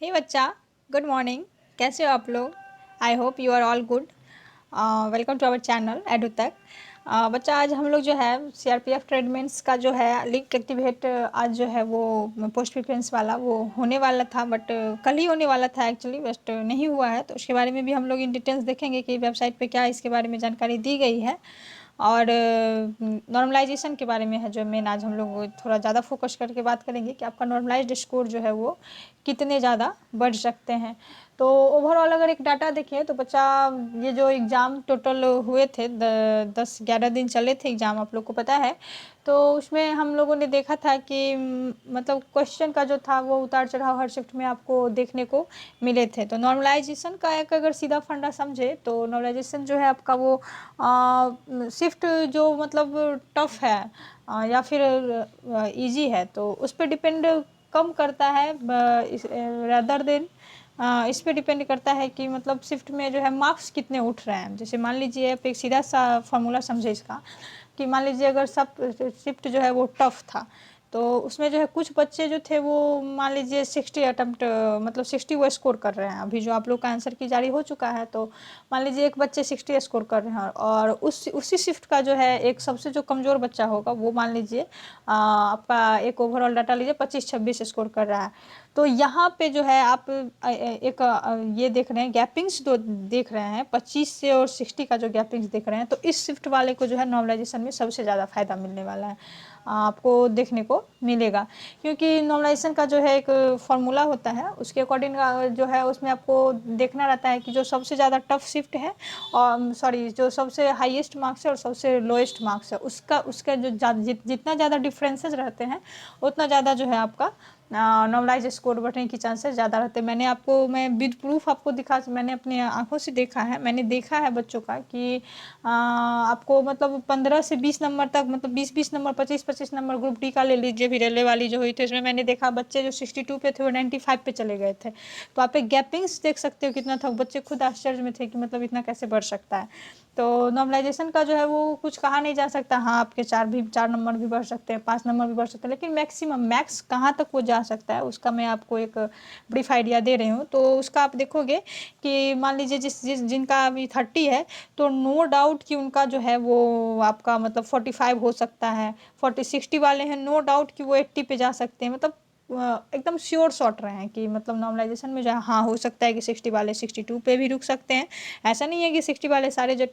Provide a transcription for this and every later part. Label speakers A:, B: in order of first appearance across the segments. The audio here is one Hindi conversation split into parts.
A: हे बच्चा, गुड मॉर्निंग। कैसे हो आप लोग? I hope you are all good. Welcome to our channel एडू तक। बच्चा, आज हम लोग जो है सीआरपीएफ ट्रेडमेंट्स का जो है लिंक एक्टिवेट आज जो है वो पोस्ट प्रिफरेंस वाला वो होने वाला था, बट कल ही होने वाला था एक्चुअली, बट नहीं हुआ है। तो उसके बारे में भी हम लोग इन डिटेल्स देखेंगे कि वेबसाइट पे क्या इसके बारे में जानकारी दी गई है। और नॉर्मलाइजेशन के बारे में है जो मेन आज हम लोग थोड़ा ज़्यादा फोकस करके बात करेंगे कि आपका नॉर्मलाइज्ड स्कोर जो है वो कितने ज़्यादा बढ़ सकते हैं। तो ओवरऑल अगर एक डाटा देखें तो बच्चा, ये जो एग्ज़ाम टोटल हुए थे 10-11 दिन चले थे एग्ज़ाम, आप लोग को पता है। तो उसमें हम लोगों ने देखा था कि मतलब क्वेश्चन का जो था वो उतार चढ़ाव हर शिफ्ट में आपको देखने को मिले थे। तो नॉर्मलाइजेशन का एक अगर सीधा फंडा समझे तो नॉर्मलाइजेशन जो है आपका वो शिफ्ट जो मतलब टफ है या फिर इजी है, तो उस पर डिपेंड कम करता है रदर देन इस पे डिपेंड करता है कि मतलब शिफ्ट में जो है मार्क्स कितने उठ रहे हैं। जैसे मान लीजिए आप एक सीधा सा फॉर्मूला समझे इसका, कि मान लीजिए अगर सब शिफ्ट जो है वो टफ था, तो उसमें जो है कुछ बच्चे जो थे वो मान लीजिए 60 अटम्प्ट मतलब 60 वो स्कोर कर रहे हैं। अभी जो आप लोग का आंसर की जारी हो चुका है, तो मान लीजिए एक बच्चे 60 स्कोर कर रहे हैं और उसी शिफ्ट का जो है एक सबसे जो कमज़ोर बच्चा होगा वो मान लीजिए आपका एक ओवरऑल डाटा लीजिए 25-26 स्कोर कर रहा है। तो यहाँ पे जो है आप एक ये देख रहे हैं गैपिंग्स जो देख रहे हैं 25 से और 60 का जो गैपिंग्स देख रहे हैं, तो इस शिफ्ट वाले को जो है नॉर्मलाइजेशन में सबसे ज़्यादा फायदा मिलने वाला है, आपको देखने को मिलेगा। क्योंकि नॉर्मलाइजेशन का जो है एक फॉर्मूला होता है, उसके अकॉर्डिंग जो है उसमें आपको देखना रहता है कि जो सबसे ज़्यादा टफ शिफ्ट है और सॉरी जो सबसे हाईएस्ट मार्क्स है और सबसे लोएस्ट मार्क्स है, उसका जो जितना ज़्यादा डिफरेंसेस रहते हैं उतना ज़्यादा जो है आपका नॉर्मलाइज स्कोर बढ़ने की चांसेस ज़्यादा रहते हैं। मैं विद प्रूफ आपको मैंने अपनी आंखों से देखा है। मैंने देखा है बच्चों का कि आपको मतलब 15 से 20 नंबर तक, मतलब 20-20 नंबर, 25-25 नंबर ग्रुप डी का ले लीजिए, भी रेलवे वाली जो हुई थी उसमें मैंने देखा बच्चे जो 62 पे थे वो 95 पे चले गए थे। तो आप एक गैपिंग्स देख सकते हो कितना था, बच्चे खुद आश्चर्य में थे कि मतलब इतना कैसे बढ़ सकता है। तो नॉर्मलाइजेशन का जो है वो कुछ कहा नहीं जा सकता। हाँ, आपके 4 नंबर भी बढ़ सकते हैं, 5 नंबर भी बढ़ सकते हैं, लेकिन मैक्स कहाँ तक वो जा सकता है उसका मैं आपको एक ब्रीफ आइडिया दे रही हूँ। तो उसका आप देखोगे कि मान लीजिए जिनका अभी 30 है, तो नो डाउट कि उनका जो है वो आपका मतलब 45 हो सकता है। 40-60 वाले हैं, नो डाउट कि वो 80 पे जा सकते हैं। मतलब एकदम श्योर शॉट रहे हैं कि मतलब नॉर्मलाइजेशन में जो है हाँ हो सकता है कि 60 वाले 62 पे भी रुक सकते हैं। ऐसा नहीं है कि 60 वाले सारे जो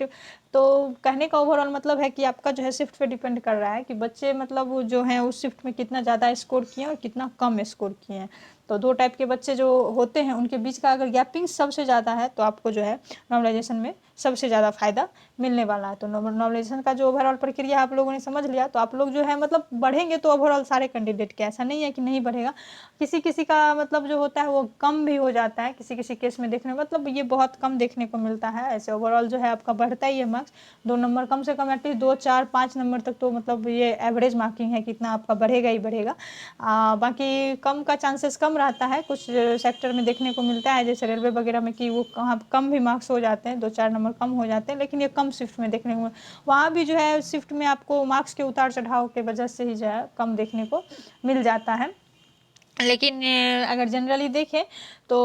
A: तो कहने का ओवरऑल मतलब है कि आपका जो है शिफ्ट पे डिपेंड कर रहा है कि बच्चे मतलब वो जो हैं उस शिफ्ट में कितना ज़्यादा स्कोर किए और कितना कम स्कोर किए हैं। तो दो टाइप के बच्चे जो होते हैं उनके बीच का अगर गैपिंग सबसे ज़्यादा है तो आपको जो है नॉर्मलाइजेशन में सबसे ज़्यादा फायदा मिलने वाला है। तो नॉर्मलाइजेशन का जो ओवरऑल प्रक्रिया आप लोगों ने समझ लिया, तो आप लोग जो है मतलब बढ़ेंगे तो ओवरऑल सारे कैंडिडेट के, ऐसा नहीं है कि नहीं बढ़ेगा। किसी किसी का मतलब जो होता है वो कम भी हो जाता है, किसी किसी केस में देखने मतलब ये बहुत कम देखने को मिलता है। ऐसे ओवरऑल जो है आपका बढ़ता ही है मार्क्स, 2 नंबर कम से कम एटलीस्ट 2, 4, 5 नंबर तक, तो मतलब ये एवरेज मार्किंग है, कितना आपका बढ़ेगा ही बढ़ेगा। बाकी कम का चांसेस कम रहता है, कुछ सेक्टर में देखने को मिलता है जैसे रेलवे वगैरह में कि वो कहाँ कम भी मार्क्स हो जाते हैं, 2-4 नंबर कम हो जाते हैं, लेकिन ये कम शिफ्ट में देखने को, वहाँ भी जो है शिफ्ट में आपको मार्क्स के उतार चढ़ाव के वजह से ही जो है कम देखने को मिल जाता है। लेकिन अगर जनरली देखें तो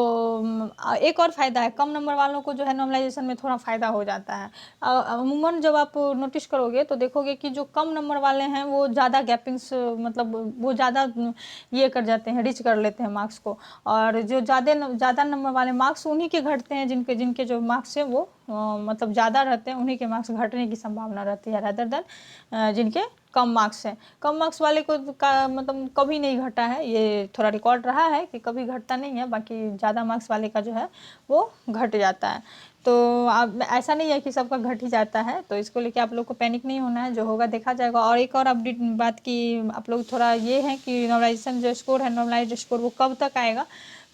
A: एक और फ़ायदा है, कम नंबर वालों को जो है नॉर्मलाइजेशन में थोड़ा फ़ायदा हो जाता है। अमूमन जब आप नोटिस करोगे तो देखोगे कि जो कम नंबर वाले हैं वो ज़्यादा गैपिंग्स मतलब वो ज़्यादा ये कर जाते हैं, रीच कर लेते हैं मार्क्स को। और जो ज़्यादा नंबर वाले मार्क्स उन्हीं के घटते हैं जिनके जिनके जो मार्क्स है वो मतलब ज़्यादा रहते हैं, उन्हीं के मार्क्स घटने की संभावना रहती है रदर देन जिनके कम मार्क्स हैं। कम मार्क्स वाले को का मतलब कभी नहीं घटा है, ये थोड़ा रिकॉर्ड रहा है कि कभी घटता नहीं है, बाकी ज़्यादा मार्क्स वाले का जो है वो घट जाता है। तो आप ऐसा नहीं है कि सबका घट ही जाता है, तो इसको लेके आप लोग को पैनिक नहीं होना है, जो होगा देखा जाएगा। और एक और अपडेट बात की आप लोग थोड़ा ये है कि नॉर्मलाइजेशन जो स्कोर है, नॉर्मलाइज स्कोर वो कब तक आएगा,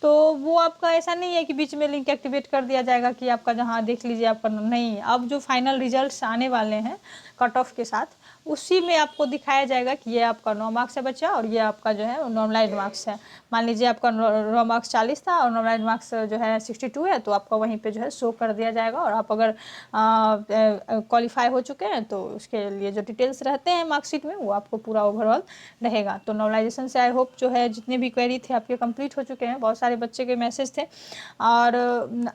A: तो वो आपका ऐसा नहीं है कि बीच में लिंक एक्टिवेट कर दिया जाएगा कि आपका जहाँ देख लीजिए आपका नहीं। अब जो फाइनल रिजल्ट्स आने वाले हैं कट ऑफ के साथ, उसी में आपको दिखाया जाएगा कि ये आपका 9 मार्क्स है बच्चा और ये आपका जो है नॉर्मलाइज मार्क्स है। मान लीजिए आपका रॉ मार्क्स 40 था और नॉर्मलाइज मार्क्स जो है 62 है, तो आपका वहीं पे जो है शो कर दिया जाएगा। और आप अगर क्वालिफाई हो चुके हैं तो उसके लिए जो डिटेल्स रहते हैं मार्कशीट में वो आपको पूरा ओवरऑल रहेगा। तो नॉर्मलाइजेशन से आई होप जो है जितने भी क्वेरी थे आपके कंप्लीट हो चुके हैं। बहुत सारे बच्चे के मैसेज थे। और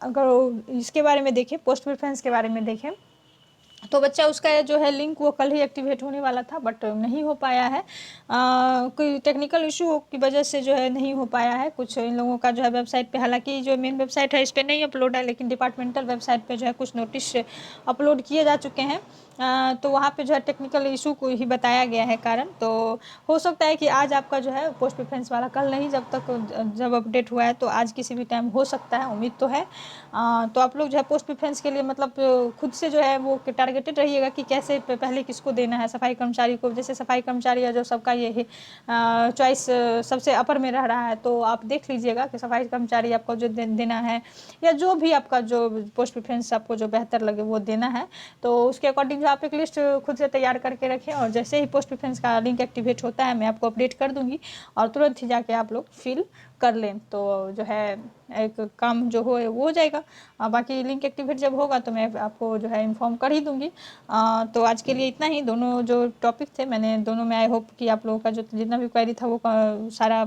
A: अगर इसके बारे में देखें, पोस्ट प्रेफरेंस के बारे में देखें, तो बच्चा उसका जो है लिंक वो कल ही एक्टिवेट होने वाला था बट नहीं हो पाया है। कोई टेक्निकल इशू की वजह से जो है नहीं हो पाया है। कुछ इन लोगों का जो है वेबसाइट पे, हालांकि जो मेन वेबसाइट है इस पर नहीं अपलोड है, लेकिन डिपार्टमेंटल वेबसाइट पे जो है कुछ नोटिस अपलोड किए जा चुके हैं। तो वहाँ पे जो है टेक्निकल इशू को ही बताया गया है कारण। तो हो सकता है कि आज आपका जो है पोस्ट प्रेफरेंस वाला, कल नहीं, जब अपडेट हुआ है तो आज किसी भी टाइम हो सकता है, उम्मीद तो है। तो आप लोग जो है पोस्ट प्रेफरेंस के लिए मतलब खुद से जो है वो टारगेटेड रहिएगा कि कैसे पहले किसको देना है। सफाई कर्मचारी को, जैसे सफाई कर्मचारी है जो सबका ये चॉइस सबसे अपर में रह रहा है, तो आप देख लीजिएगा कि सफाई कर्मचारी आपको जो देना है, या जो भी आपका जो पोस्ट प्रेफरेंस आपको जो बेहतर लगे वो देना है। तो उसके अकॉर्डिंग जो आप एक लिस्ट खुद से तैयार करके रखें, और जैसे ही पोस्ट प्रेफरेंस का लिंक एक्टिवेट होता है मैं आपको अपडेट कर दूंगी और तुरंत ही जाके आप लोग फिल कर लें, तो जो है एक काम जो हो वो हो जाएगा। बाकी लिंक एक्टिवेट जब होगा तो मैं आपको जो है इन्फॉर्म कर ही दूंगी। तो आज के लिए इतना ही। दोनों जो टॉपिक थे मैंने दोनों में आई होप कि आप लोगों का जो जितना भी क्वेरी था वो सारा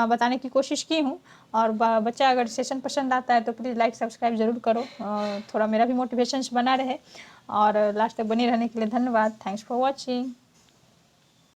A: बताने की कोशिश की हूँ। और बच्चा अगर सेशन पसंद आता है तो प्लीज़ लाइक सब्सक्राइब ज़रूर करो, थोड़ा मेरा भी मोटिवेशंस बना रहे। और लास्ट तक बने रहने के लिए धन्यवाद। Thanks for watching.